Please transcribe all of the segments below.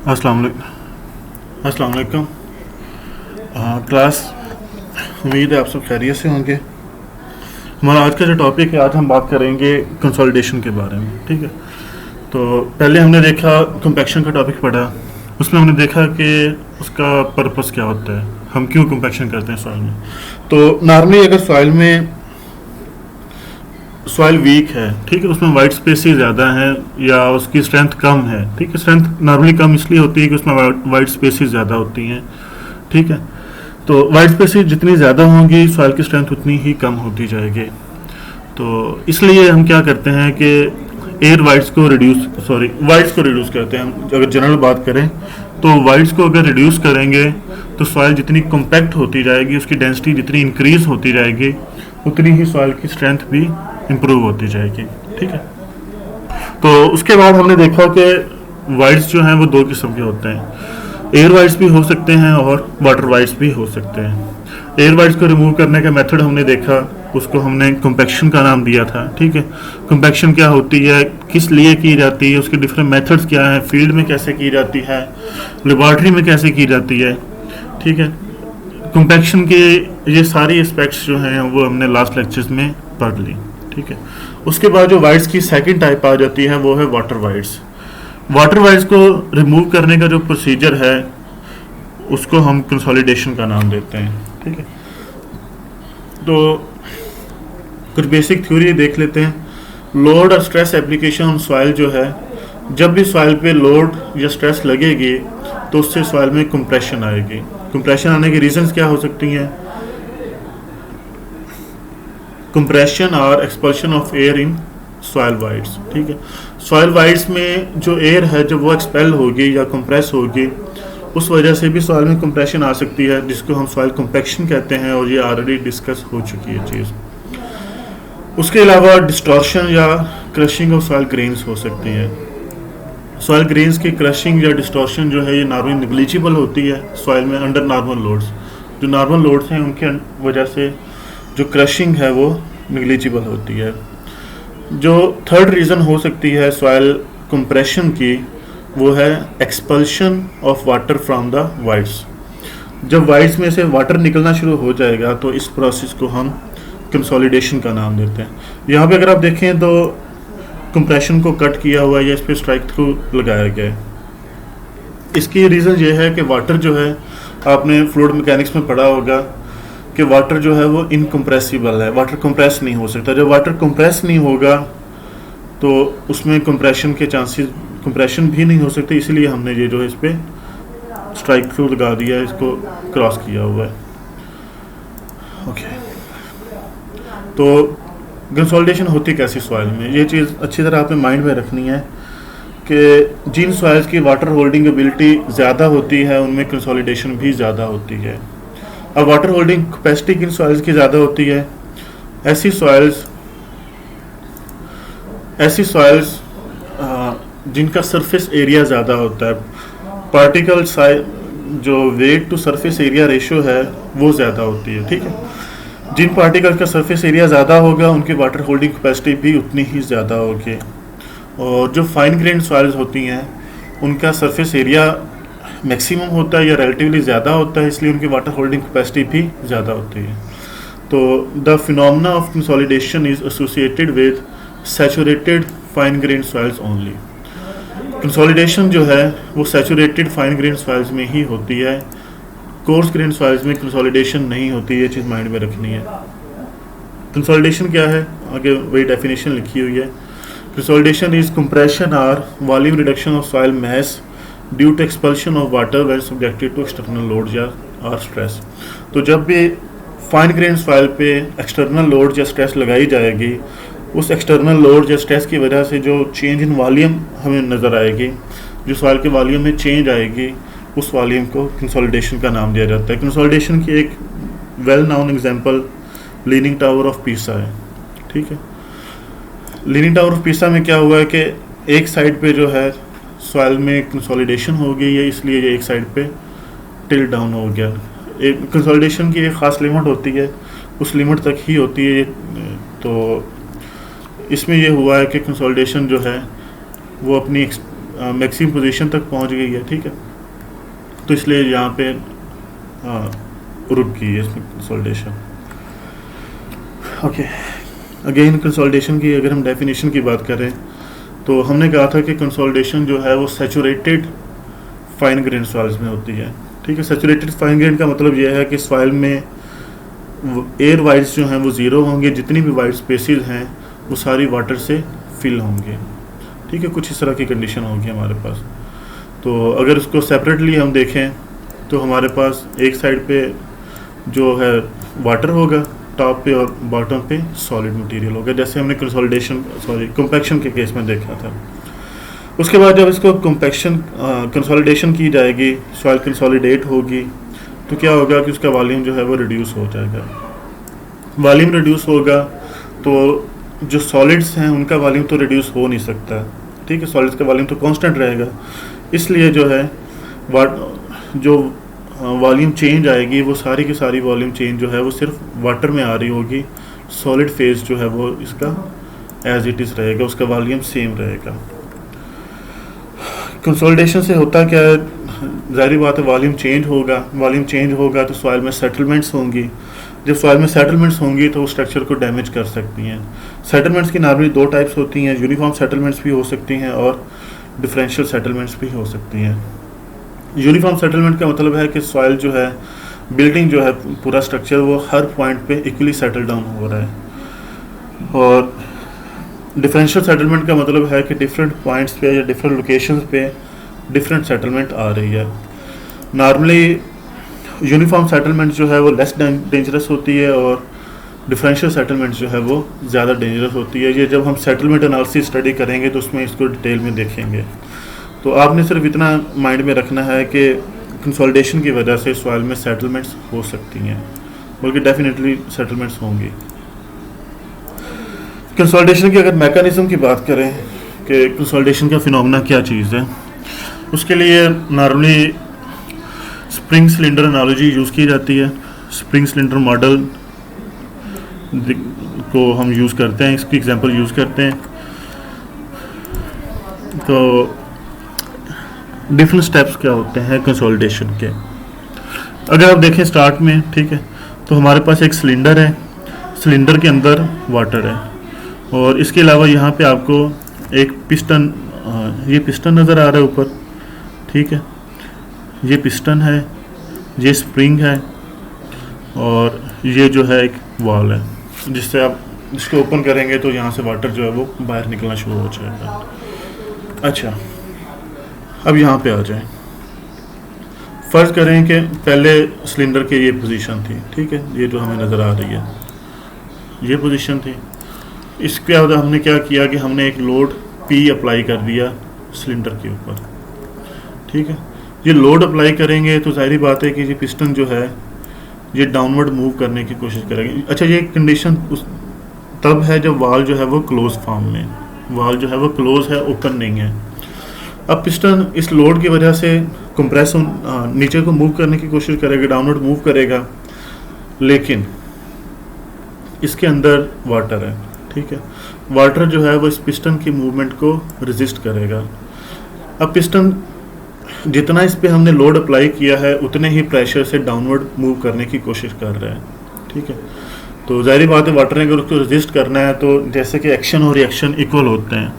अस्सलाम वालेकुम। क्लास, उम्मीद है आप सब खैरियत से होंगे। हमारा आज का जो टॉपिक है, आज हम बात करेंगे कंसोलिडेशन के बारे में। ठीक है, तो पहले हमने देखा कंपैक्शन का टॉपिक पढ़ा। उसमें हमने देखा कि उसका पर्पस क्या होता है, हम क्यों कंपैक्शन करते हैं सॉइल में। तो नॉर्मली अगर सॉइल वीक है, ठीक है, उसमें वाइट स्पेसेस ज़्यादा हैं या उसकी स्ट्रेंथ कम है। ठीक है, स्ट्रेंथ नॉर्मली कम इसलिए होती है कि उसमें वाइट स्पेसेस ज़्यादा होती हैं। ठीक है, तो वाइट स्पेसेस जितनी ज़्यादा होंगी, सॉइल की स्ट्रेंथ उतनी ही कम होती जाएगी। तो इसलिए हम क्या करते हैं कि वाइट्स को रिड्यूस करते हैं। हम अगर जनरल बात करें तो वाइट्स को अगर रिड्यूस करेंगे तो सॉइल जितनी कॉम्पैक्ट होती जाएगी, उसकी डेंसिटी जितनी इंक्रीज होती जाएगी, उतनी ही सॉइल की स्ट्रेंथ भी इम्प्रूव होती जाएगी। ठीक है, तो उसके बाद हमने देखा कि वाइट्स जो हैं वो दो किस्म के होते हैं। एयर वाइट्स भी हो सकते हैं और वाटर वाइट्स भी हो सकते हैं। एयर वाइट्स को रिमूव करने का मेथड हमने देखा, उसको हमने कंपैक्शन का नाम दिया था। ठीक है, कंपैक्शन क्या होती है, किस लिए की जाती है, उसके डिफरेंट मेथड्स क्या हैं, फील्ड में कैसे की जाती है, लेबॉर्ट्री में कैसे की जाती है। ठीक है, कंपैक्शन के ये सारी एस्पेक्ट्स जो हैं वो हमने लास्ट लेक्चर्स में पढ़ ली। ठीक है, उसके बाद जो वाइट्स की सेकंड टाइप आ जाती है वो है वाटर वाइट्स। वाटर वाइट्स को रिमूव करने का जो प्रोसीजर है उसको हम कंसोलिडेशन का नाम देते हैं। ठीक है, तो कुछ बेसिक थ्योरी देख लेते हैं। लोड और स्ट्रेस एप्लीकेशन ऑन सॉइल जो है, जब भी सॉइल पे लोड या स्ट्रेस लगेगी तो उससे सॉइल में कंप्रेशन आएगी। कंप्रेशन आने की रीजंस क्या हो सकती हैं? कंप्रेशन और expulsion of air in soil wides. ठीक है, सॉइल वाइड्स में जो एयर है जब वो एक्सपेल होगी या कंप्रेस होगी, उस वजह से भी सॉइल में कंप्रेशन आ सकती है, जिसको हम सॉइल कंपैक्शन कहते हैं, और ये ऑलरेडी डिस्कस हो चुकी है चीज़। उसके अलावा डिस्टॉर्शन या क्रशिंग ऑफ सॉइल ग्रेन्स हो सकती है। सॉइल ग्रेन्स की क्रशिंग या डिस्टॉर्शन जो है ये नॉर्मली निग्लिजिबल होती है सॉइल में अंडर नॉर्मल लोड्स। जो नॉर्मल लोड्स हैं उनके वजह से जो क्रशिंग है वो निग्लिजिबल होती है। जो थर्ड रीज़न हो सकती है सॉइल कंप्रेशन की, वो है expulsion of water from the wides. जब वाइड्स में से वाटर निकलना शुरू हो जाएगा तो इस प्रोसेस को हम कंसोलिडेशन का नाम देते हैं। यहाँ पे अगर आप देखें तो कंप्रेशन को कट किया हुआ है या इस पर स्ट्राइक थ्रू लगाया गया है। इसकी रीज़न ये है कि वाटर जो है, आपने फ्लूइड मैकेनिक्स में पढ़ा होगा कि वाटर जो है वो इनकम्प्रेसिबल है, वाटर कंप्रेस नहीं हो सकता। जब वाटर कंप्रेस नहीं होगा तो उसमें कंप्रेशन के चांसेस, कंप्रेशन भी नहीं हो सकते, इसलिए हमने ये जो है इस पर स्ट्राइक थ्रू लगा दिया है, इसको क्रॉस किया हुआ है। ओके, तो कंसोलिडेशन होती कैसी सॉइल में, ये चीज़ अच्छी तरह आपने माइंड में रखनी है कि जिन सॉइल्स की वाटर होल्डिंग एबिलिटी ज़्यादा होती है उनमें कंसोलिडेशन भी ज़्यादा होती है। अब वाटर होल्डिंग कैपेसिटी किन सॉइल्स की ज़्यादा होती है? ऐसी सॉइल्स जिनका सरफेस एरिया ज़्यादा होता है, पार्टिकल साइज, जो weight to surface area ratio है वो ज़्यादा होती है। ठीक है, जिन पार्टिकल का सरफेस एरिया ज़्यादा होगा उनकी वाटर होल्डिंग कैपेसिटी भी उतनी ही ज़्यादा होगी। और जो फाइन ग्रेन सॉइल्स होती हैं उनका सरफेस एरिया मैक्सिमम होता है या रिलेटिवली ज़्यादा होता है, इसलिए उनकी वाटर होल्डिंग कैपेसिटी भी ज़्यादा होती है। तो the phenomena of consolidation is associated with saturated fine grain soils only. Consolidation जो है वो सैचुरेटेड फाइन ग्रेन सॉइल्स में ही होती है, कोर्स ग्रेन सॉइल्स में कंसोलिडेशन नहीं होती। ये चीज़ माइंड में रखनी है। कंसोलिडेशन क्या है, आगे वही डेफिनेशन लिखी हुई है। Consolidation is compression or volume reduction of soil mass due to expulsion of water when subjected to external load या और स्ट्रेस। तो जब भी फाइन ग्रेन सॉइल पे एक्सटर्नल लोड या स्ट्रेस लगाई जाएगी, उस एक्सटर्नल लोड या स्ट्रेस की वजह से जो चेंज इन वॉल्यूम हमें नज़र आएगी, जो सॉइल के वॉल्यूम में चेंज आएगी, उस वॉल्यूम को कंसोलिडेशन का नाम दिया जाता है। कंसोलिडेशन की एक well known example leaning tower of Pisa है। ठीक है, लीनिंग टावर ऑफ पीसा में क्या हुआ है कि एक साइड पे जो है सॉइल में कंसोलिडेशन हो गई है, इसलिए ये एक साइड पे टिल्ट डाउन हो गया। एक कंसोलिडेशन की एक ख़ास लिमिट होती है, उस लिमिट तक ही होती है। तो इसमें ये हुआ है कि कंसोलिडेशन जो है वो अपनी मैक्सिमम पोजीशन तक पहुंच गई है, ठीक है। तो इसलिए यहाँ पे रुक गई है इसमें कंसोलिडेशन। ओके, अगेन कंसोलिडेशन की अगर हम डेफिनेशन की बात करें तो हमने कहा था कि कंसोलिडेशन जो है वो सैचुरेटेड फाइन ग्रेन सॉइल्स में होती है, ठीक है। सैचुरेटेड फाइन ग्रेन का मतलब यह है कि सॉइल में एयर वाइड्स जो हैं वो ज़ीरो होंगे, जितनी भी वाइड स्पेसिस हैं वो सारी वाटर से फिल होंगे, ठीक है। कुछ इस तरह की कंडीशन होगी हमारे पास। तो अगर उसको सेपरेटली हम देखें तो हमारे पास एक साइड पे जो है वाटर होगा टॉप पे और बॉटम पे सॉलिड मटेरियल होगा, जैसे हमने कंपैक्शन के केस में देखा था। उसके बाद जब इसको कंसोलिडेशन की जाएगी, सॉइल कंसोलिडेट होगी, तो क्या होगा कि उसका वॉल्यूम जो है वो रिड्यूस हो जाएगा। वॉल्यूम रिड्यूस होगा तो जो सॉलिड्स हैं उनका वॉल्यूम तो रिड्यूस हो नहीं सकता, ठीक है। सॉलिड्स का वॉल्यूम तो कांस्टेंट रहेगा, इसलिए जो है जो वॉल्यूम चेंज आएगी वो सारी की सारी वॉल्यूम चेंज जो है वो सिर्फ वाटर में आ रही होगी। सॉलिड फेज जो है वो इसका एज इट इज़ रहेगा, उसका वॉल्यूम सेम रहेगा। कंसोलिडेशन से होता क्या है, ज़ाहिर बात है वॉल्यूम चेंज होगा। वॉल्यूम चेंज होगा तो सॉइल में सेटलमेंट्स होंगी। जब सॉइल में सेटलमेंट्स होंगी तो वो स्ट्रक्चर को डैमेज कर सकती हैं। सेटलमेंट्स की नॉर्मली दो टाइप्स होती हैं, यूनिफॉर्म सेटलमेंट्स भी हो सकती हैं और डिफरेंशियल सेटलमेंट्स भी हो सकती हैं। यूनिफॉर्म सेटलमेंट का मतलब है कि सॉइल जो है, बिल्डिंग जो है, पूरा स्ट्रक्चर वो हर पॉइंट पे इक्वली सेटल डाउन हो रहा है। और डिफरेंशियल सेटलमेंट का मतलब है कि डिफरेंट पॉइंट्स पे या डिफरेंट लोकेशंस पे डिफरेंट सेटलमेंट आ रही है। नॉर्मली यूनिफॉर्म सेटलमेंट जो है वो लेस डेंजरस होती है और डिफरेंशियल सेटलमेंट जो है वो ज़्यादा डेंजरस होती है। ये जब हम सेटलमेंट एनालिसिस स्टडी करेंगे तो उसमें इसको डिटेल में देखेंगे। तो आपने सिर्फ इतना माइंड में रखना है कि कंसोलिडेशन की वजह से सॉइल में सेटलमेंट्स हो सकती हैं, बल्कि डेफिनेटली सेटलमेंट्स होंगी। कंसोलिडेशन की अगर मैकेनिज्म की बात करें कि कंसोलिडेशन का फिनोमेना क्या चीज़ है, उसके लिए normally spring cylinder analogy use की जाती है। स्प्रिंग सिलेंडर मॉडल को हम यूज़ करते हैं, इसकी एग्जांपल यूज़ करते हैं। तो डिफरेंट स्टेप्स क्या होते हैं कंसोलिडेशन के, अगर आप देखें स्टार्ट में, ठीक है, तो हमारे पास एक सिलेंडर है, सिलेंडर के अंदर वाटर है और इसके अलावा यहाँ पे आपको एक पिस्टन, ये पिस्टन नज़र आ रहा है ऊपर, ठीक है, ये पिस्टन है, ये स्प्रिंग है और ये जो है एक वॉल है जिससे आप इसको ओपन करेंगे तो यहाँ से वाटर जो है वो बाहर निकलना शुरू हो जाएगा। अच्छा, अब यहाँ पे आ जाएं। फ़र्ज़ करें कि पहले सिलेंडर की ये पोजीशन थी, ठीक है, ये जो हमें नज़र आ रही है ये पोजीशन थी। इसके बाद हमने क्या किया कि हमने एक लोड P अप्लाई कर दिया सिलेंडर के ऊपर, ठीक है। ये लोड अप्लाई करेंगे तो ज़ाहिर बात है कि ये पिस्टन जो है ये डाउनवर्ड मूव करने की कोशिश करेंगे। अच्छा, ये कंडीशन तब है जब वाल जो है वो क्लोज फॉर्म में, वाल जो है वो क्लोज है, ओपन नहीं है। अब पिस्टन इस लोड की वजह से कंप्रेस नीचे को मूव करने की कोशिश करेगा, डाउनवर्ड मूव करेगा, लेकिन इसके अंदर वाटर है, ठीक है। वाटर जो है वो इस पिस्टन की मूवमेंट को रेजिस्ट करेगा। अब पिस्टन जितना इस पे हमने लोड अप्लाई किया है उतने ही प्रेशर से डाउनवर्ड मूव करने की कोशिश कर रहा है, ठीक है। तो ज़ाहिर बात है वाटर ने अगर उसको रेजिस्ट करना है तो जैसे कि एक्शन और रिएक्शन इक्वल होते हैं,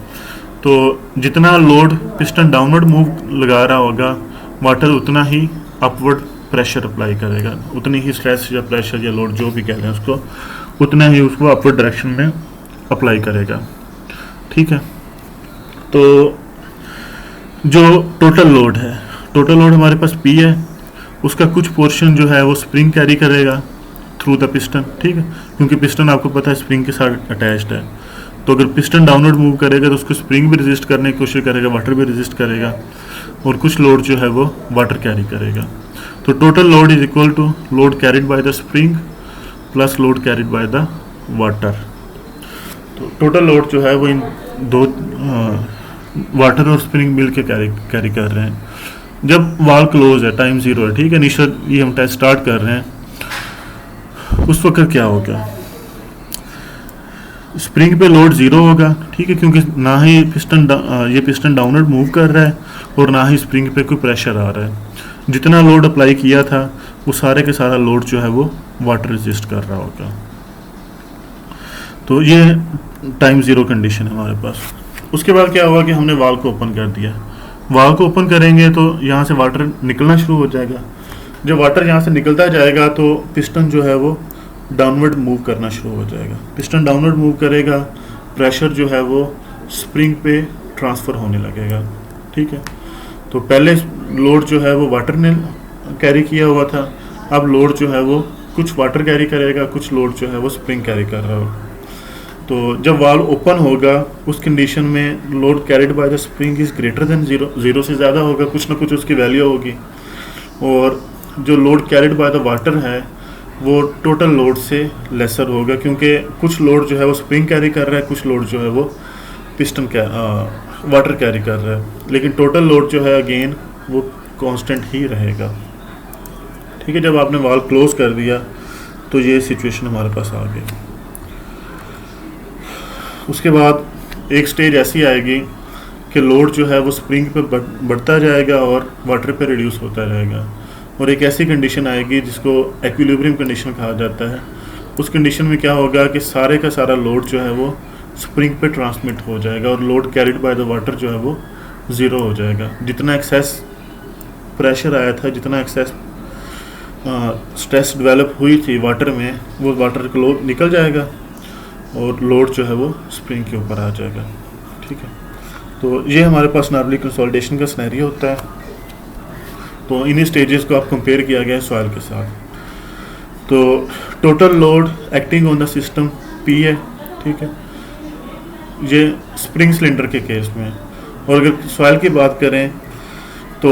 तो जितना लोड पिस्टन डाउनवर्ड मूव लगा रहा होगा वाटर उतना ही अपवर्ड प्रेशर अप्लाई करेगा, उतनी ही स्ट्रेस या प्रेशर या लोड जो भी कह रहे हैं उसको, उतना ही उसको अपवर्ड डायरेक्शन में अप्लाई करेगा, ठीक है। तो जो टोटल लोड है, टोटल लोड हमारे पास P है, उसका कुछ पोर्शन जो है वो स्प्रिंग कैरी करेगा थ्रू द पिस्टन, ठीक है, क्योंकि पिस्टन आपको पता है स्प्रिंग के साथ अटैच्ड है। तो अगर पिस्टन डाउनवर्ड मूव करेगा तो उसको स्प्रिंग भी रेजिस्ट करने की कोशिश करेगा, वाटर भी रेजिस्ट करेगा और कुछ लोड जो है वो वाटर कैरी करेगा। तो total load is equal to load carried by the spring plus load carried by the water. तो टोटल लोड जो है वो इन दो वाटर और स्प्रिंग मिल के कैरी कर रहे हैं। जब वाल क्लोज है, टाइम ज़ीरो है, ठीक है, इनिशियल ये हम टेस्ट स्टार्ट कर रहे हैं, उस वक्त क्या होगा, स्प्रिंग पे लोड ज़ीरो होगा, ठीक है, क्योंकि ना ही ये पिस्टन डाउनवर्ड मूव कर रहा है और ना ही स्प्रिंग पे कोई प्रेशर आ रहा है। जितना लोड अप्लाई किया था वो सारे के सारा लोड जो है वो वाटर रेजिस्ट कर रहा होगा। तो ये टाइम ज़ीरो कंडीशन है हमारे पास। उसके बाद क्या होगा कि हमने वाल को ओपन कर दिया। वाल को ओपन करेंगे तो यहाँ से वाटर निकलना शुरू हो जाएगा। जब वाटर यहाँ से निकलता जाएगा तो पिस्टन जो है वो डाउनवर्ड मूव करना शुरू हो जाएगा। पिस्टन डाउनवर्ड मूव करेगा, प्रेशर जो है वो स्प्रिंग पे ट्रांसफ़र होने लगेगा, ठीक है। तो पहले लोड जो है वो वाटर ने कैरी किया हुआ था, अब लोड जो है वो कुछ वाटर कैरी करेगा, कुछ लोड जो है वो स्प्रिंग कैरी कर रहा होगा। तो जब वाल्व ओपन होगा उस कंडीशन में load carried by the spring is greater than zero, zero से ज़्यादा होगा, कुछ ना कुछ उसकी वैल्यू होगी। और जो load carried by the water है वो टोटल लोड से लेसर होगा, क्योंकि कुछ लोड जो है वो स्प्रिंग कैरी कर रहा है, कुछ लोड जो है वो पिस्टन वाटर कैरी कर रहा है, लेकिन टोटल लोड जो है अगेन वो कांस्टेंट ही रहेगा, ठीक है। जब आपने वाल्व क्लोज कर दिया तो ये सिचुएशन हमारे पास आ गई। उसके बाद एक स्टेज ऐसी आएगी कि लोड जो है वो स्प्रिंग पे बढ़ता जाएगा और वाटर पे रिड्यूस होता रहेगा, और एक ऐसी कंडीशन आएगी जिसको एक्विलिब्रियम कंडीशन कहा जाता है। उस कंडीशन में क्या होगा कि सारे का सारा लोड जो है वो स्प्रिंग पे ट्रांसमिट हो जाएगा और load carried by the water जो है वो ज़ीरो हो जाएगा। जितना एक्सेस प्रेशर आया था, जितना एक्सेस स्ट्रेस डेवलप हुई थी वाटर में, वो वाटर का लोड निकल जाएगा और लोड जो है वो स्प्रिंग के ऊपर आ जाएगा, ठीक है। तो ये हमारे पास नॉर्मली कंसोलिडेशन का सिनेरियो होता है। तो इन्हीं स्टेजेस को आप कंपेयर किया गया है सॉइल के साथ। तो total load acting on the system P है, ठीक है, ये स्प्रिंग सिलेंडर के केस में। और अगर सॉइल की बात करें तो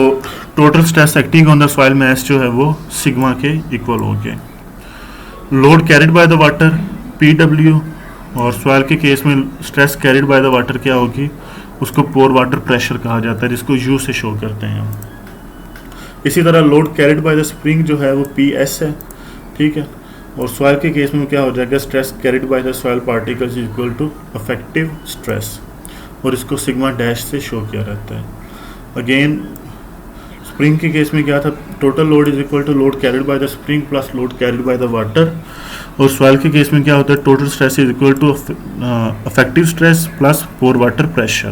total stress acting on the soil में एस जो है वो सिग्मा के इक्वल हो गए। Load carried by the water P W, और सॉइल के केस में stress carried by the water क्या होगी, उसको पोर वाटर प्रेशर कहा जाता है, जिसको यू से शो करते हैं हम। इसी तरह load carried by the spring जो है वो पी एस है, ठीक है। और सॉइल के केस में क्या हो जाएगा, stress carried by the soil particles equal to effective stress, और इसको सिग्मा डैश से शो किया रहता है। अगेन स्प्रिंग के केस में क्या था, total load is equal to load carried by the spring plus load carried by the water. और सॉइल के केस में क्या होता है, total stress is equal to effective stress plus pore water pressure.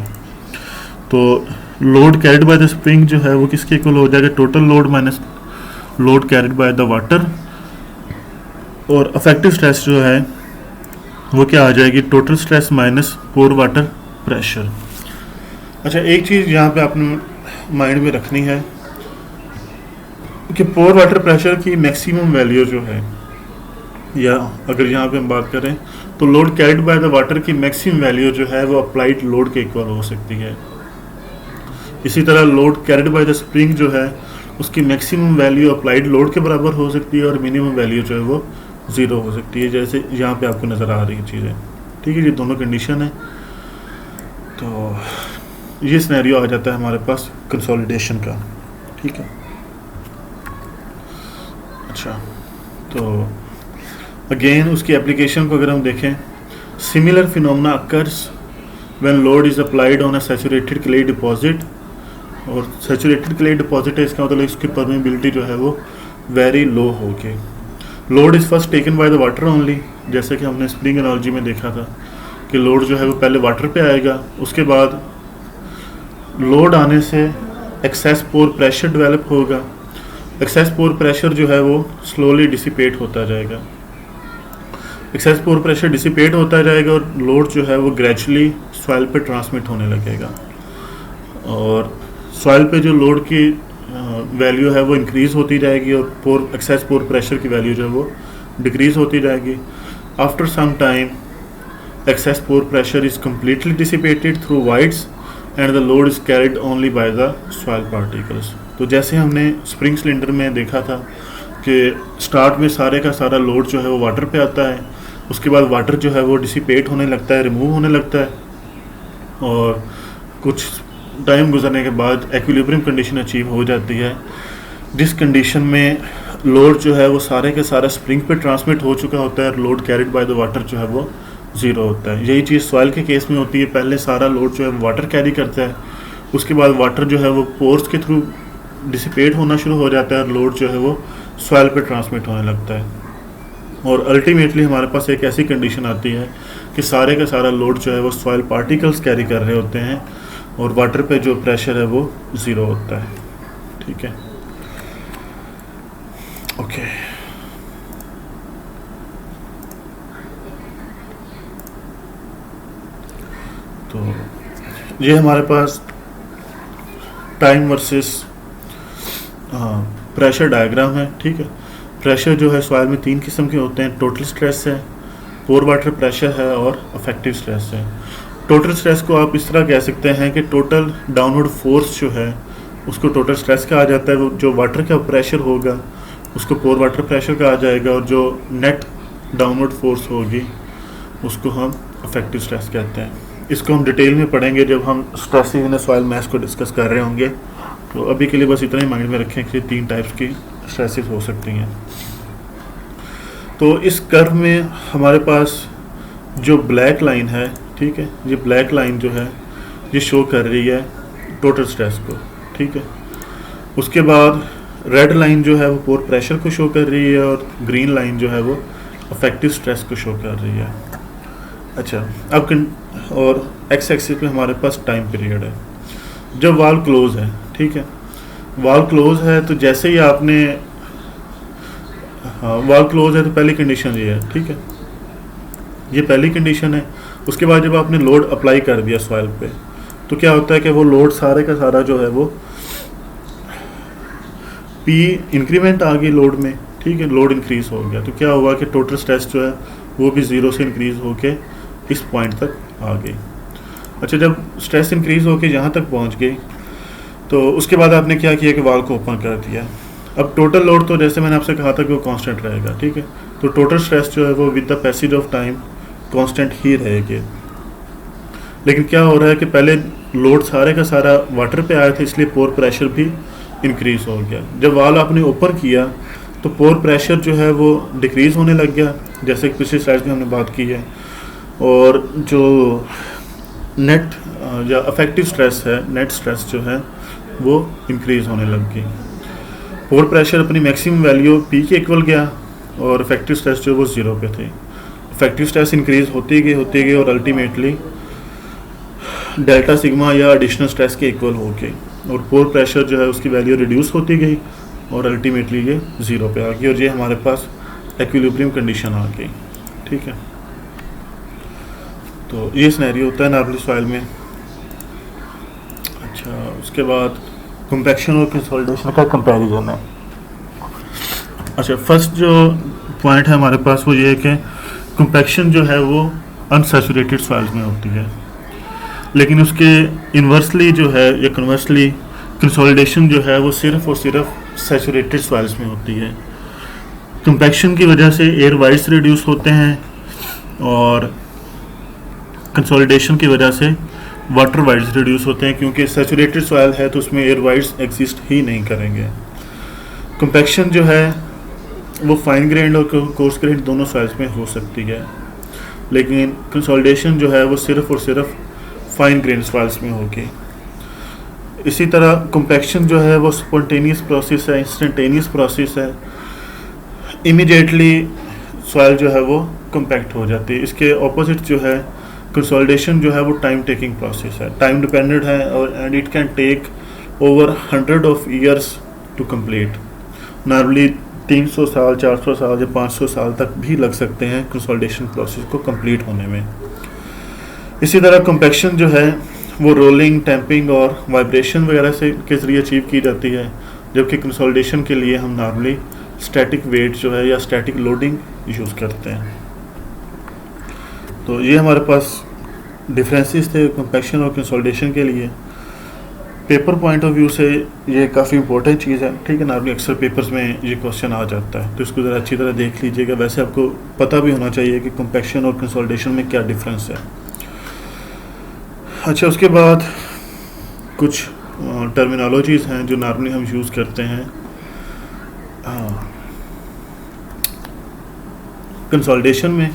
तो load carried by the spring जो है वो किसके इक्वल हो जाएगा, total load minus load carried by the water, और अफेक्टिव स्ट्रेस जो है वो क्या आ जाएगी, टोटल स्ट्रेस माइनस पोर वाटर प्रेशर। अच्छा, एक चीज़ यहाँ पे आपने माइंड में रखनी है कि पोर वाटर प्रेशर की मैक्सिमम वैल्यू जो है, या अगर यहाँ पे हम बात करें तो load carried by the water की मैक्सिमम वैल्यू जो है वो अप्लाइड लोड के इक्वल हो सकती है। इसी तरह load carried by the spring जो है उसकी मैक्सिमम वैल्यू अप्लाइड लोड के बराबर हो सकती है और मिनिमम वैल्यू जो है वो ज़ीरो हो सकती है, जैसे यहाँ पे आपको नज़र आ रही है चीज़ें, ठीक है। ये दोनों कंडीशन है। तो ये सिनेरियो आ जाता है हमारे पास कंसोलिडेशन का, ठीक है। अच्छा, तो अगेन उसकी एप्लीकेशन को अगर हम देखें, similar phenomena occurs when load is applied on a saturated clay deposit. और सैचुरेटेड क्ले डिपॉजिट है, इसका मतलब इसकी परमेबिलिटी जो है वो वेरी लो होगी। Load is first taken by the water only, जैसे कि हमने स्प्रिंग एनालॉजी में देखा था कि लोड जो है वो पहले वाटर पे आएगा, उसके बाद लोड आने से एक्सेस पोर प्रेशर डेवलप होगा। एक्सेस पोर प्रेशर जो है वो स्लोली डिसिपेट होता जाएगा। एक्सेस पोर प्रेशर डिसिपेट होता जाएगा और लोड जो है वो ग्रेजुअली सॉइल पे ट्रांसमिट होने लगेगा, और सॉइल पे जो लोड की वैल्यू है वो इंक्रीज़ होती जाएगी और एक्सेस पोर प्रेशर की वैल्यू जो है वो डिक्रीज़ होती जाएगी। After some time excess pore pressure is completely dissipated through voids and the load is carried only by the soil particles. तो जैसे हमने स्प्रिंग सिलेंडर में देखा था कि स्टार्ट में सारे का सारा लोड जो है वो वाटर पे आता है, उसके बाद वाटर जो है वो डिसिपेट होने लगता है, रिमूव होने लगता है, और कुछ टाइम गुजरने के बाद एक्विलिब्रियम कंडीशन अचीव हो जाती है, जिस कंडीशन में लोड जो है वो सारे के सारा स्प्रिंग पे ट्रांसमिट हो चुका होता है और load carried by the water जो है वो ज़ीरो होता है। यही चीज़ सॉइल के केस में होती है, पहले सारा लोड जो है वाटर कैरी करता है, उसके बाद वाटर जो है वो पोर्स के थ्रू डिसिपेट होना शुरू हो जाता है और लोड जो है वो सॉइल पे ट्रांसमिट होने लगता है, और अल्टीमेटली हमारे पास एक ऐसी कंडीशन आती है कि सारे का सारा लोड जो है वो सॉइल पार्टिकल्स कैरी कर रहे होते हैं और वाटर पे जो प्रेशर है वो ज़ीरो होता है। ठीक है, ओके। तो ये हमारे पास टाइम वर्सेस प्रेशर डायग्राम है। ठीक है, प्रेशर जो है सॉइल में 3 किस्म के होते हैं, टोटल स्ट्रेस है, पोर वाटर प्रेशर है और अफेक्टिव स्ट्रेस है। टोटल स्ट्रेस को आप इस तरह कह सकते हैं कि टोटल डाउनवर्ड फोर्स जो है उसको टोटल स्ट्रेस कहा जाता है, वो जो वाटर का प्रेशर होगा उसको पोर वाटर प्रेशर कहा जाएगा, और जो नेट डाउनवर्ड फोर्स होगी उसको हम अफेक्टिव स्ट्रेस कहते हैं। इसको हम डिटेल में पढ़ेंगे जब हम स्ट्रेसेस इन सॉइल मैस को डिस्कस कर रहे होंगे। तो अभी के लिए बस इतना ही माइंड में रखें कि 3 टाइप्स की स्ट्रेसेस हो सकती हैं। तो इस कर्व में हमारे पास जो ब्लैक लाइन है, ठीक है, ये ब्लैक लाइन जो है ये शो कर रही है टोटल स्ट्रेस को। ठीक है, उसके बाद रेड लाइन जो है वो पोर प्रेशर को शो कर रही है और ग्रीन लाइन जो है वो अफेक्टिव स्ट्रेस को शो कर रही है। अच्छा, अब और एक्स एक्सिस पे हमारे पास टाइम पीरियड है। जब वाल्व क्लोज है, ठीक है, वाल्व क्लोज है तो जैसे ही आपने वाल्व क्लोज है तो पहली कंडीशन ये है, ठीक है, ये पहली कंडीशन है। उसके बाद जब आपने लोड अप्लाई कर दिया सॉइल पे तो क्या होता है कि वो लोड सारे का सारा जो है वो पी इंक्रीमेंट आ गई लोड में, ठीक है, लोड इंक्रीज हो गया तो क्या हुआ कि टोटल स्ट्रेस जो है वो भी ज़ीरो से इंक्रीज होके इस पॉइंट तक आ गई। अच्छा, जब स्ट्रेस इंक्रीज होके यहाँ तक पहुँच गई तो उसके बाद आपने क्या किया कि वाल्व को ओपन कर दिया। अब टोटल लोड तो जैसे मैंने आपसे कहा था कि वो कांस्टेंट रहेगा, ठीक है, तो टोटल स्ट्रेस जो है वो with the passage of time constant ही रहेगी। लेकिन क्या हो रहा है कि पहले लोड सारे का सारा वाटर पे आया था, इसलिए पोर प्रेशर भी इंक्रीज हो गया। जब वाल्व आपने ओपन किया तो पोर प्रेशर जो है वो डिक्रीज़ होने लग गया, जैसे कि पिछली स्लाइड में हमने बात की है, और जो नेट या अफेक्टिव स्ट्रेस है, नेट स्ट्रेस जो है वो इंक्रीज़ होने लग गई। पोर प्रेशर अपनी मैक्सिमम वैल्यू पी के इक्वल गया और इफेक्टिव स्ट्रेस जो वो ज़ीरो पे थे। इफेक्टिव स्ट्रेस इंक्रीज होती गई और अल्टीमेटली डेल्टा सिग्मा या एडिशनल स्ट्रेस के इक्वल हो गई, और पोर प्रेशर जो है उसकी वैल्यू रिड्यूस होती गई और अल्टीमेटली ये ज़ीरो पे आ गई, और ये हमारे पास एक्विलिब्रियम कंडीशन आ गई। ठीक है, तो ये सिनेरियो होता है नॉर्मली सॉइल में। अच्छा, उसके बाद कंपैक्शन और कंसोलिडेशन का कंपैरिजन है। अच्छा, फर्स्ट जो पॉइंट है हमारे पास वो ये है कि कंपैक्शन जो है वो अनसैचुरेटेड सॉइल्स में होती है, लेकिन उसके इन्वर्सली जो है या कन्वर्सली कंसोलिडेशन जो है वो सिर्फ और सिर्फ सैचुरेटेड सॉइल्स में होती है। कंपैक्शन की वजह से एयर वाइड्स रिड्यूस होते हैं और कंसोलिडेशन की वजह से वाटर वाइड्स रिड्यूस होते हैं, क्योंकि सैचुरेटेड सॉइल है तो उसमें एयर वाइड्स एग्जिस्ट ही नहीं करेंगे। कंपैक्शन जो है वो फाइन ग्रेन और कोर्स ग्रेन दोनों सॉइल्स में हो सकती है, लेकिन कंसोलिडेशन जो है वो सिर्फ और सिर्फ फाइन ग्रेन सॉइल्स में होगी। इसी तरह कंपैक्शन जो है वो स्पॉन्टेनियस प्रोसेस है, इंस्टेंटेनियस प्रोसेस है, इमीडिएटली सॉइल जो है वो कंपैक्ट हो जाती है। इसके ऑपोजिट जो है कंसोलिडेशन जो है वो टाइम टेकिंग प्रोसेस है, टाइम डिपेंडेंट है, और and it can take over 100 of years to complete. Normally 300 साल, 400 साल या 500 साल तक भी लग सकते हैं कंसोलिडेशन प्रोसेस को कंप्लीट होने में। इसी तरह कंपैक्शन जो है वो रोलिंग, टैंपिंग और वाइब्रेशन वगैरह से के ज़रिए अचीव की जाती है, जबकि कंसोलिडेशन के लिए हम नॉर्मली स्टैटिक वेट जो है या स्टैटिक लोडिंग यूज़ करते हैं। तो ये हमारे पास डिफरेंसेस थे कंपैक्शन और कंसोलिडेशन के लिए। पेपर पॉइंट ऑफ व्यू से ये काफ़ी इंपॉर्टेंट चीज़ है, ठीक है, नॉर्मली अक्सर पेपर्स में ये क्वेश्चन आ जाता है, तो इसको ज़रा अच्छी तरह देख लीजिएगा। वैसे आपको पता भी होना चाहिए कि कंपैक्शन और कंसोलिडेशन में क्या डिफरेंस है। अच्छा, उसके बाद कुछ टर्मिनोलॉजीज़ हैं जो नॉर्मली हम यूज़ करते हैं कंसोलिडेशन में।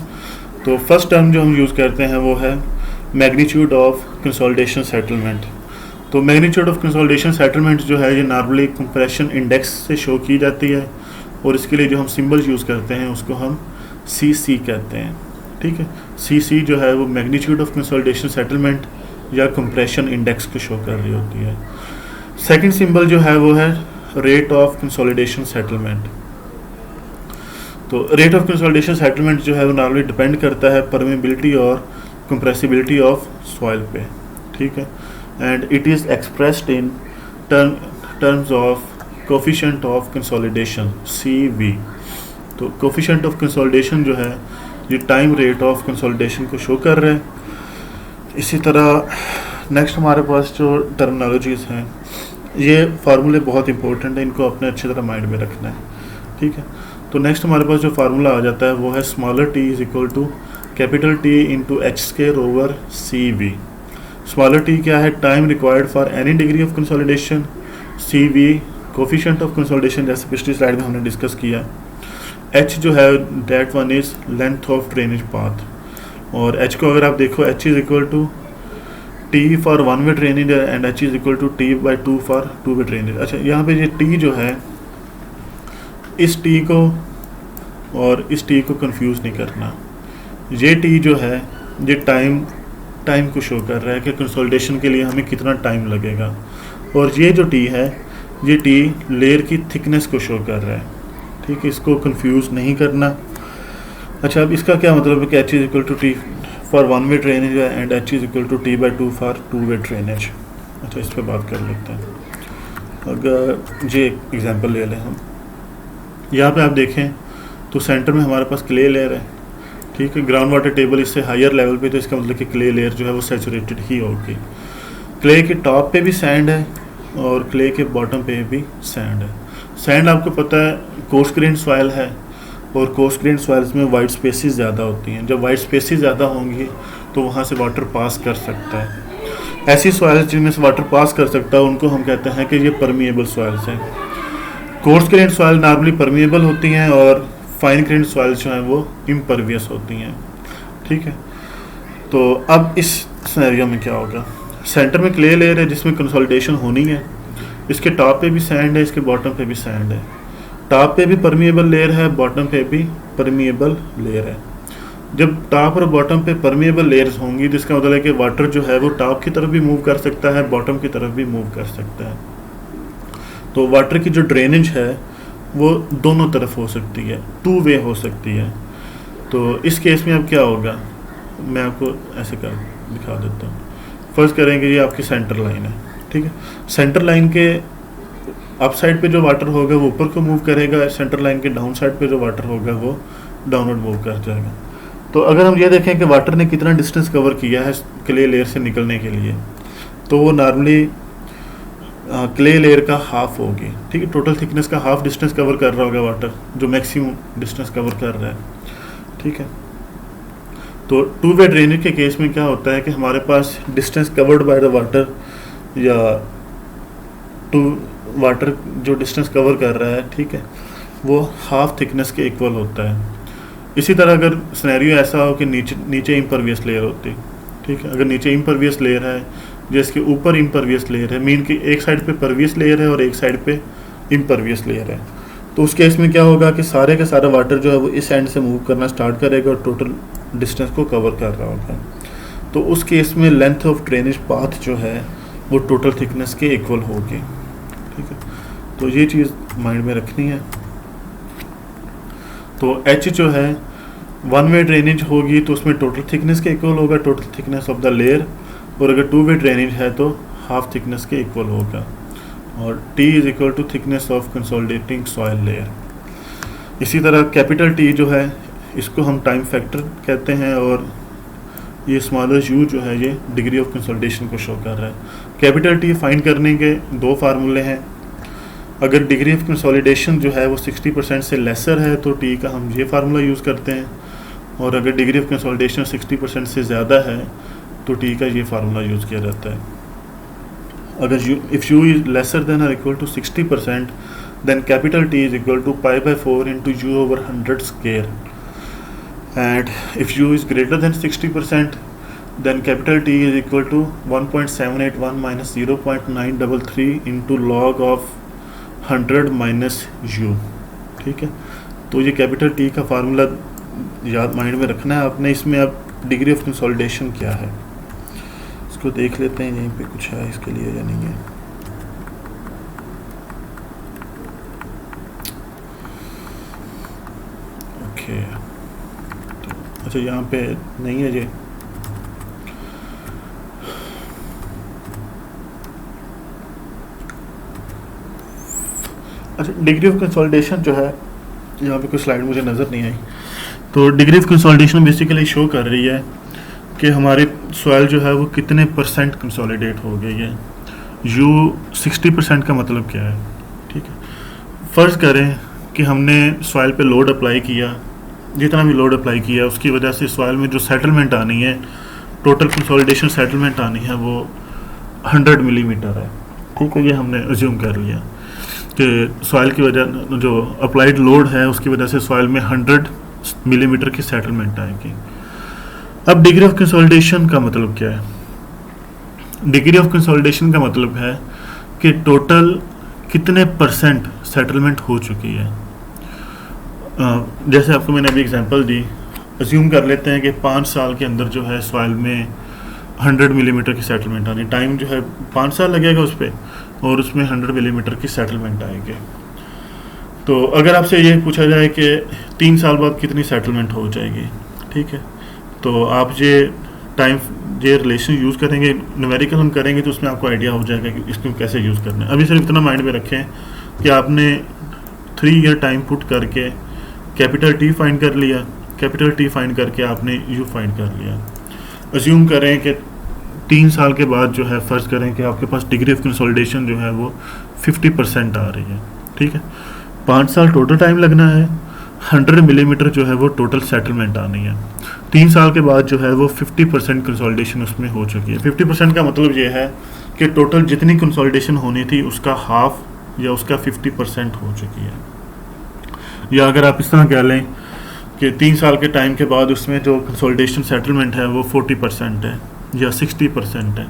तो फर्स्ट टर्म जो हम यूज़ करते हैं वो है मैग्नीट्यूड ऑफ कंसोलिडेशन सेटलमेंट। तो मैग्नीट्यूड ऑफ कंसोलिडेशन सेटलमेंट जो है ये नॉर्मली कंप्रेशन इंडेक्स से शो की जाती है, और इसके लिए जो हम सिंबल यूज़ करते हैं उसको हम CC कहते हैं। ठीक है, CC जो है वो मैग्नीट्यूड ऑफ कंसोलिडेशन सेटलमेंट या कंप्रेशन इंडेक्स को शो कर रही होती है। सेकंड सिंबल जो है वो है रेट ऑफ कंसोलिडेशन सेटलमेंट। तो रेट ऑफ कंसोलिडेशन सेटलमेंट जो है वो नॉर्मली डिपेंड करता है परमेबिलिटी और कंप्रेसिबिलिटी ऑफ सॉइल पे। ठीक है, and it is expressed in terms of coefficient of consolidation CV। तो कोफिशिएंट ऑफ कंसोलिडेशन जो है ये टाइम रेट ऑफ कंसोलिडेशन को शो कर रहे हैं। इसी तरह नेक्स्ट हमारे पास जो टर्मिनोलॉजीज़ हैं, ये फार्मूले बहुत इंपॉर्टेंट है, इनको अपने अच्छी तरह माइंड में रखना है। ठीक है, तो नेक्स्ट हमारे पास जो फार्मूला आ जाता है वो है smaller t is equal to capital T into h² over CV। Smaller t क्या है? Time required for any degree of consolidation. CV coefficient of consolidation, जैसे पिछली स्लाइड में हमने डिस्कस किया। h जो है that one is length of drainage path, और h को अगर आप देखो h is equal to T for one way drainage and h is equal to T/2 for two way drainage. अच्छा, यहाँ पे ये T जो है, इस T को और इस T को कंफ्यूज नहीं करना। ये T जो है ये टाइम को शो कर रहा है कि कंसोलिडेशन के लिए हमें कितना टाइम लगेगा, और ये जो T है ये T लेयर की थिकनेस को शो कर रहा है। ठीक है, इसको कंफ्यूज नहीं करना। अच्छा, अब इसका क्या मतलब है कि h is equal to T for one way drainage and h is equal to T/2 for two way drainage. अच्छा, इस पर बात कर लेते हैं। अगर ये एग्जांपल ले लें हम, यहाँ पे आप देखें तो सेंटर में हमारे पास क्ले लेयर है। ठीक है, ग्राउंड वाटर टेबल इससे हायर लेवल पे, तो इसका मतलब कि क्ले लेयर जो है वो सैचुरेटेड ही होगी। क्ले के टॉप पे भी सैंड है और क्ले के बॉटम पे भी सैंड है। सैंड आपको पता है कोर्स ग्रेन सॉइल है, और कोर्स ग्रेन सॉइल्स में वाइट स्पेसेस ज़्यादा होती हैं। जब वाइट स्पेसेस ज़्यादा होंगी तो वहाँ से वाटर पास कर सकता है। ऐसी सॉइल्स जिनमें से वाटर पास कर सकता है उनको हम कहते हैं कि ये परमिएबल सॉइल्स हैं। Coarse grain soil normally permeable होती हैं और फाइन ग्रेन सॉइल्स जो हैं वो इम्परवियस होती हैं। ठीक है, तो अब इस सिनेरियो में क्या होगा? सेंटर में क्ले लेयर है जिसमें कंसोलिडेशन होनी है, इसके टॉप पे भी सैंड है, इसके बॉटम पे भी सैंड है। टॉप पे भी परमिएबल लेयर है, बॉटम पे भी परमिएबल लेयर है। जब टॉप और बॉटम पे परमिएबल लेयर्स होंगी तो इसका मतलब है कि वाटर जो है वो टॉप की तरफ भी मूव कर सकता है, बॉटम की तरफ भी मूव कर सकता है। तो वाटर की जो ड्रेनेज है वो दोनों तरफ हो सकती है, टू वे हो सकती है। तो इस केस में अब क्या होगा, मैं आपको ऐसे कर दिखा देता हूँ। फर्स्ट करेंगे, ये आपकी सेंटर लाइन है। ठीक है, सेंटर लाइन के अप साइड पे जो वाटर होगा वो ऊपर को मूव करेगा, सेंटर लाइन के डाउन साइड पे जो वाटर होगा वो डाउनवर्ड मूव कर जाएगा। तो अगर हम ये देखें कि वाटर ने कितना डिस्टेंस कवर किया है क्ले लेयर से निकलने के लिए, तो वो नॉर्मली क्ले लेयर का हाफ होगी। ठीक है, टोटल थिकनेस का हाफ डिस्टेंस कवर कर रहा होगा वाटर, जो मैक्सिमम डिस्टेंस कवर कर रहा है। ठीक है, तो टू वे ड्रेनेज के केस में क्या होता है कि हमारे पास distance covered by the water या टू वाटर जो डिस्टेंस कवर कर रहा है, ठीक है, वो हाफ थिकनेस के इक्वल होता है। इसी तरह अगर सिनेरियो ऐसा हो कि नीचे इम्परवियस लेयर होती, ठीक है, अगर नीचे इम्परवियस लेयर है जिसके ऊपर इम्परवियस लेयर है, मीन कि एक साइड पे परवियस लेयर है और एक साइड पे इम्परवियस लेयर है, तो उस केस में क्या होगा कि सारे का सारा वाटर जो है वो इस एंड से मूव करना स्टार्ट करेगा और टोटल डिस्टेंस को कवर कर रहा होगा। तो उस केस में लेंथ ऑफ ड्रेनेज पाथ जो है वो टोटल थिकनेस के इक्वल होगी। ठीक है, तो ये चीज़ माइंड में रखनी है। तो H जो है वन वे ड्रेनेज होगी तो उसमें टोटल थिकनेस के इक्वल होगा, total thickness of the layer, और अगर टू वे ड्रेनेज है तो हाफ थिकनेस के इक्वल होगा। और T is equal to thickness of consolidating soil layer. इसी तरह कैपिटल T जो है इसको हम टाइम फैक्टर कहते हैं, और ये स्मॉलर u जो है ये डिग्री ऑफ कंसोलिडेशन को शो कर रहा है। कैपिटल T फाइंड करने के दो फार्मूले हैं। अगर डिग्री ऑफ कंसोलिडेशन जो है वो 60% से लेसर है तो T का हम ये फार्मूला यूज़ करते हैं, और अगर डिग्री ऑफ कंसोलिडेशन 60% से ज़्यादा है तो T का ये फार्मूला यूज़ किया जाता है। अगर if u is lesser then और equal to 60% then capital T is equal to π/4 into u/100 square. and if u is greater than 60%, then capital T is equal to 1.781 minus 0.933 into log of 100 minus u। ठीक है, तो ये capital T का formula याद mind में रखना है आपने। इसमें अब डिग्री ऑफ कंसोलिडेशन क्या है इसको देख लेते हैं, यहीं पे कुछ है इसके लिए या नहीं है। ओके, तो अच्छा यहाँ पे नहीं है ये। अच्छा, डिग्री ऑफ कंसोलिडेशन जो है यहाँ पे कोई स्लाइड मुझे नज़र नहीं आई। तो degree of consolidation basically show कर रही है कि हमारे सॉइल जो है वो कितने परसेंट कंसोलिडेट हो गई है। यू 60% का मतलब क्या है? ठीक है, फ़र्ज़ करें कि हमने सॉइल पे लोड अप्लाई किया, जितना भी लोड अप्लाई किया उसकी वजह से सॉइल में जो सेटलमेंट आनी है, टोटल कंसोलिडेशन सेटलमेंट आनी है वो 100 मिलीमीटर है। ठीक है, ये हमने अज्यूम कर लिया कि सॉइल की वजह जो अप्लाइड लोड है उसकी वजह से सॉइल में 100 मिलीमीटर की सेटलमेंट आएगी। अब डिग्री ऑफ कंसोलिडेशन का मतलब क्या है? डिग्री ऑफ कंसोलिडेशन का मतलब है कि टोटल कितने परसेंट सेटलमेंट हो चुकी है। जैसे आपको मैंने अभी एग्जांपल दी, अज्यूम कर लेते हैं कि 5 साल के अंदर जो है सॉइल में 100 मिलीमीटर की सेटलमेंट आनी, टाइम जो है 5 साल लगेगा उस पर, और उसमें 100 मिलीमीटर की सेटलमेंट आएगी। तो अगर आपसे ये पूछा जाए कि 3 साल बाद कितनी सेटलमेंट हो जाएगी, ठीक है, तो आप ये रिलेशन यूज़ करेंगे, न्यूमेरिकल हम करेंगे तो उसमें आपको आइडिया हो जाएगा कि इसको कैसे यूज़ करना है। अभी सिर्फ इतना माइंड में रखें कि आपने 3 ईयर टाइम पुट करके कैपिटल टी फाइंड कर लिया, कैपिटल टी फाइंड करके आपने यू फाइंड कर लिया। अज्यूम करें कि 3 साल के बाद जो है, फ़र्ज़ करें कि आपके पास डिग्री ऑफ कंसोलिडेशन जो है वो 50% आ रही है। ठीक है, 5 साल टोटल टाइम लगना है, 100 मिलीमीटर जो है वो टोटल सेटलमेंट आनी है। 3 साल के बाद जो है वो 50% कंसोलिडेशन उसमें हो चुकी है। 50% का मतलब ये है कि टोटल जितनी कंसोलिडेशन होनी थी उसका हाफ या उसका 50% हो चुकी है। या अगर आप इस तरह कह लें कि 3 साल के टाइम के बाद उसमें जो कंसोलिडेशन सेटलमेंट है वो 40% है या 60% है।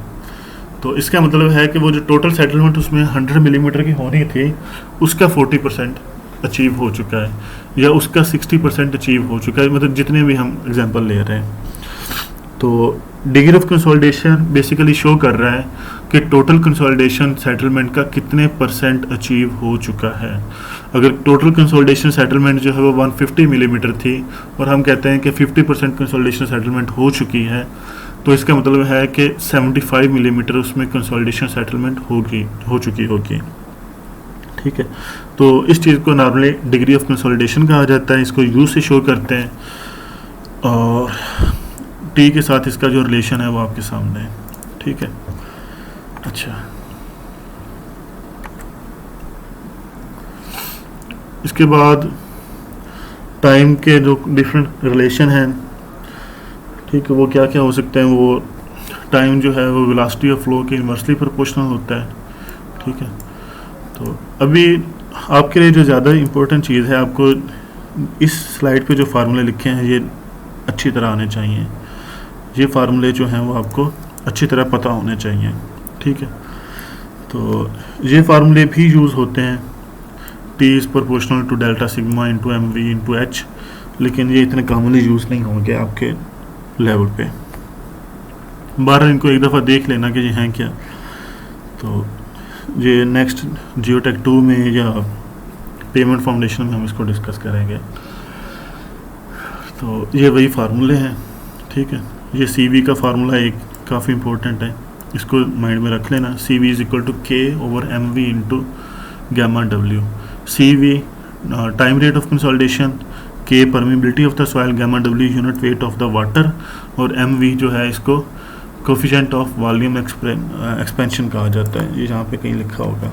तो इसका मतलब है कि वो जो टोटल सेटलमेंट उसमें 100 मिलीमीटर की होनी थी उसका 40% अचीव हो चुका है, या उसका 60% अचीव हो चुका है, मतलब जितने भी हम एग्जांपल ले रहे हैं। तो degree of consolidation basically show कर रहा है कि टोटल कंसोलिडेशन सेटलमेंट का कितने परसेंट अचीव हो चुका है। अगर टोटल कंसोलिडेशन सेटलमेंट जो है वो 150 मिलीमीटर थी और हम कहते हैं कि 50% कंसोलिडेशन सेटलमेंट हो चुकी है, तो इसका मतलब है कि 75 मिलीमीटर उसमें कंसोलिडेशन सेटलमेट हो चुकी होगी। ठीक है, तो इस चीज़ को नॉर्मली डिग्री ऑफ कंसोलिडेशन कहा जाता है। इसको यू से शो करते हैं और टी के साथ इसका जो रिलेशन है वो आपके सामने है। ठीक है, अच्छा, इसके बाद टाइम के जो डिफरेंट रिलेशन हैं, ठीक है, वो क्या क्या हो सकते हैं। वो टाइम जो है वो वेलोसिटी ऑफ फ्लो के इन्वर्सली प्रोपोर्शनल होता है। ठीक है, तो अभी आपके लिए जो ज़्यादा इम्पोर्टेंट चीज़ है, आपको इस स्लाइड पे जो फार्मूले लिखे हैं ये अच्छी तरह आने चाहिए। ये फार्मूले जो हैं वो आपको अच्छी तरह पता होने चाहिए। ठीक है, तो ये फार्मूले भी यूज़ होते हैं, T is proportional to delta sigma into M V into H, लेकिन ये इतने कॉमनली यूज़ नहीं होंगे आपके लेवल पे। 12 इनको एक दफ़ा देख लेना कि ये हैं क्या। तो ये नेक्स्ट जियोटेक 2 में या पेमेंट फाउंडेशन में हम इसको डिस्कस करेंगे। तो ये वही फार्मूले हैं। ठीक है, ये CV का फार्मूला एक काफ़ी इंपॉर्टेंट है, इसको माइंड में रख लेना। CV is equal to K over MV into gamma W। CV time rate of consolidation, K permeability of the soil, gamma W unit weight of the water, और MV जो है इसको कोफिशिएंट ऑफ वॉल्यूम एक्सपेंशन कहा जाता है। ये यहाँ पे कहीं लिखा होगा,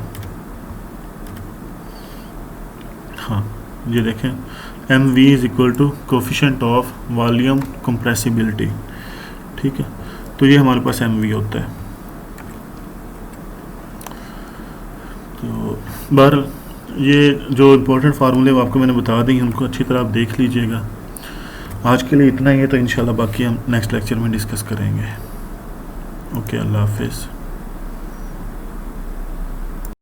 हाँ ये देखें, MV is equal to coefficient of volume compressibility. ठीक है, तो ये हमारे पास MV होता है। तो बहरहाल ये जो इम्पोर्टेंट फार्मूले वो आपको मैंने बता दी, उनको अच्छी तरह आप देख लीजिएगा। आज के लिए इतना ही है, तो इंशाल्लाह बाकी हम नेक्स्ट लेक्चर में डिस्कस करेंगे। ओके, अल्लाह हाफिज़।